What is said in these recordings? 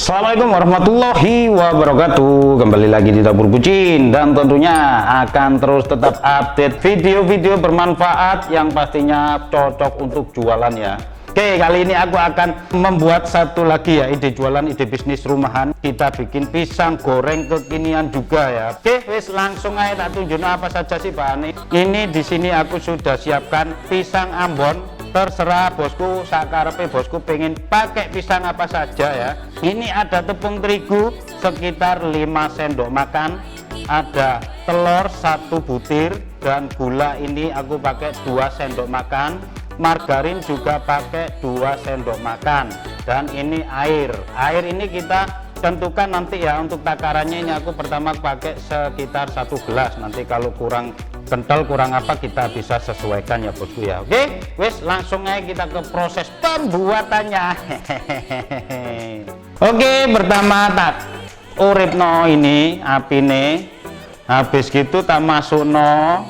Assalamualaikum warahmatullahi wabarakatuh. Kembali lagi di Dapur Bucin, dan tentunya akan terus tetap update video-video bermanfaat yang pastinya cocok untuk jualan ya. Oke, kali ini aku akan membuat satu lagi ya, ide jualan, ide bisnis rumahan. Kita bikin pisang goreng kekinian juga ya. Oke, wes langsung aja tak tunjukin apa saja sih bahannya. Ini di sini aku sudah siapkan pisang Ambon. Terserah bosku, sakarepe bosku pengen pakai pisang apa saja ya. Ini ada tepung terigu sekitar 5 sendok makan, ada telur 1 butir, dan gula ini aku pakai 2 sendok makan, margarin juga pakai 2 sendok makan, dan ini air ini kita tentukan nanti ya. Untuk takarannya ini aku pertama pakai sekitar 1 gelas, nanti kalau kurang kental kurang apa kita bisa sesuaikan ya bosku ya. Oke, wes langsung aja kita ke proses pembuatannya. Oke, pertama tak uripno ini apine, habis gitu tak masukno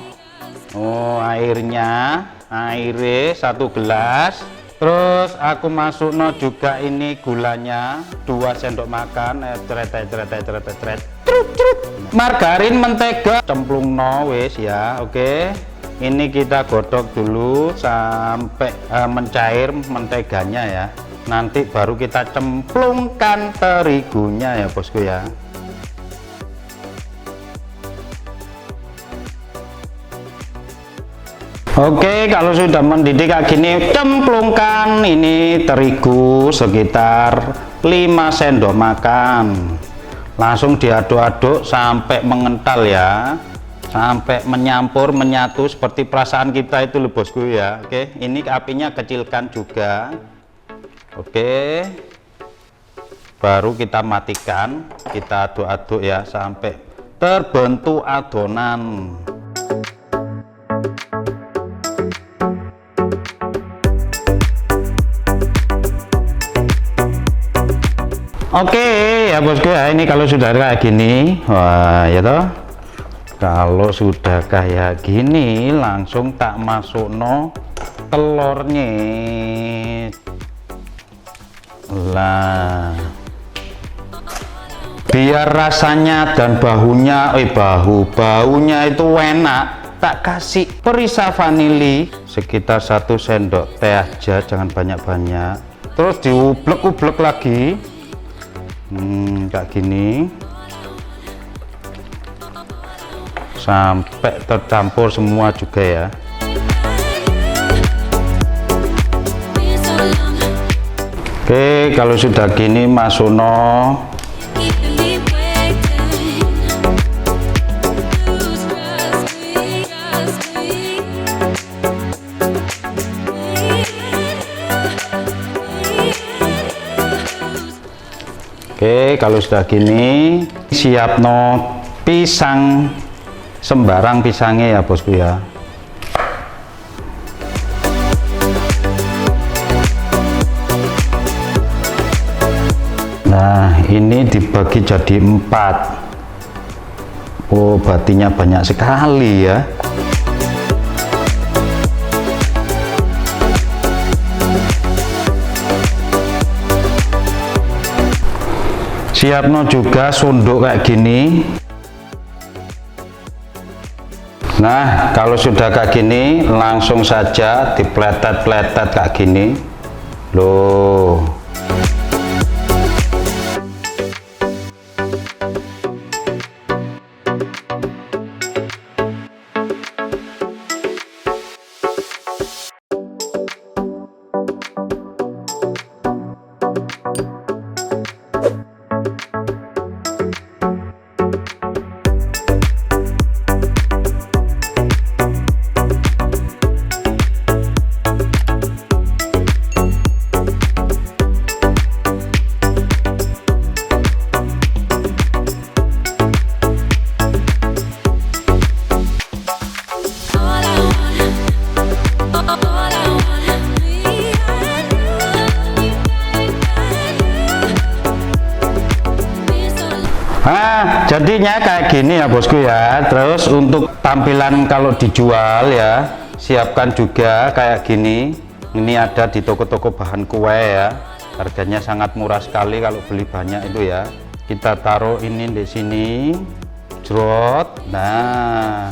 airnya 1 gelas, terus aku masukno juga ini gulanya 2 sendok makan, margarin, mentega cemplungno wis ya. Oke, ini kita godok dulu sampai mencair menteganya ya, nanti baru kita cemplungkan terigunya ya bosku ya. Oke, kalau sudah mendidih kayak gini, cemplungkan ini terigu sekitar 5 sendok makan. Langsung diaduk-aduk sampai mengental ya, sampai menyampur, menyatu seperti perasaan kita itu loh bosku ya. Oke, ini apinya kecilkan juga. Oke, baru kita matikan, kita aduk-aduk ya sampai terbentuk adonan. Oke ya bosku ya, ini kalau sudah kayak gini, wah ya toh, kalau sudah kayak gini langsung tak masukno telurnya lah, biar rasanya dan baunya itu enak. Tak kasih perisa vanili sekitar 1 sendok teh aja, jangan banyak-banyak, terus diublek-ublek lagi kayak gini sampai tercampur semua juga ya. Oke, kalau sudah gini masukno Oke, kalau sudah gini siap no pisang, sembarang pisangnya ya bosku ya. Nah, ini dibagi jadi 4. Oh, batinya banyak sekali ya. Siapno juga sunduk kayak gini. Nah, kalau sudah kayak gini langsung saja dipletet-pletet kayak gini loh. Nah, jadinya kayak gini ya bosku ya. Terus untuk tampilan kalau dijual ya, siapkan juga kayak gini. Ini ada di toko-toko bahan kue ya. Harganya sangat murah sekali kalau beli banyak itu ya. Kita taruh ini di sini, jrot. Nah,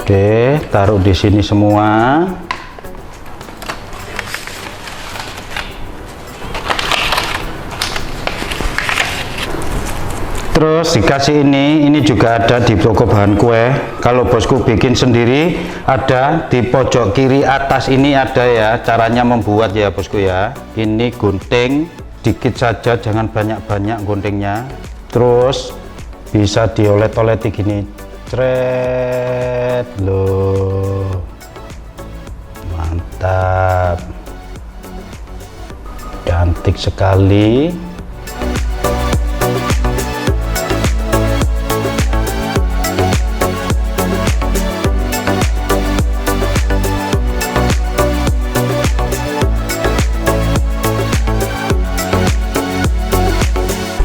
oke, taruh di sini semua. Terus dikasih ini juga ada di toko bahan kue. Kalau bosku bikin sendiri ada di pojok kiri atas ini ada ya, caranya membuat ya bosku ya. Ini gunting dikit saja, jangan banyak-banyak guntingnya. Terus bisa diolet-oleti gini. Cret loh, mantap, cantik sekali.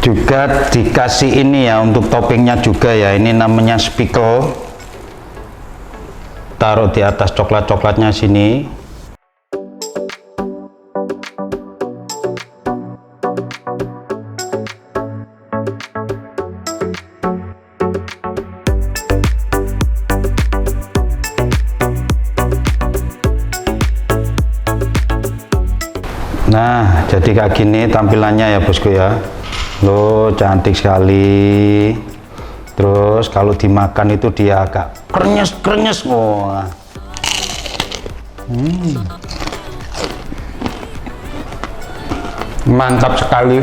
Juga dikasih ini ya untuk toppingnya juga ya, ini namanya speckle, taruh di atas coklat-coklatnya sini. Nah, jadi kayak gini tampilannya ya bosku ya. Loh, cantik sekali. Terus kalau dimakan itu dia agak krenyes-krenyes. Wah. Mantap sekali.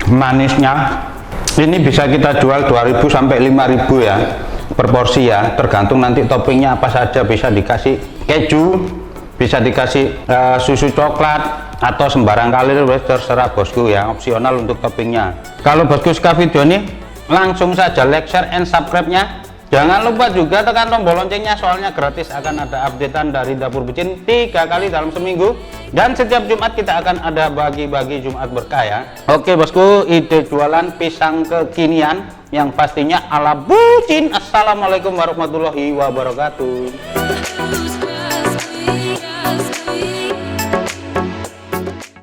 Manisnya. Ini bisa kita jual 2.000 sampai 5.000 ya per porsi ya. Tergantung nanti toppingnya apa saja, bisa dikasih keju, bisa dikasih susu coklat, atau sembarang kali, terserah bosku ya, opsional untuk toppingnya. Kalau bosku suka video ini, langsung saja like, share, and subscribe-nya. Jangan lupa juga tekan tombol loncengnya, soalnya gratis. Akan ada updatean dari Dapur Bucin 3 kali dalam seminggu, dan setiap Jumat kita akan ada bagi-bagi Jumat berkah ya. Oke bosku, ide jualan pisang kekinian yang pastinya ala bucin. Assalamualaikum warahmatullahi wabarakatuh.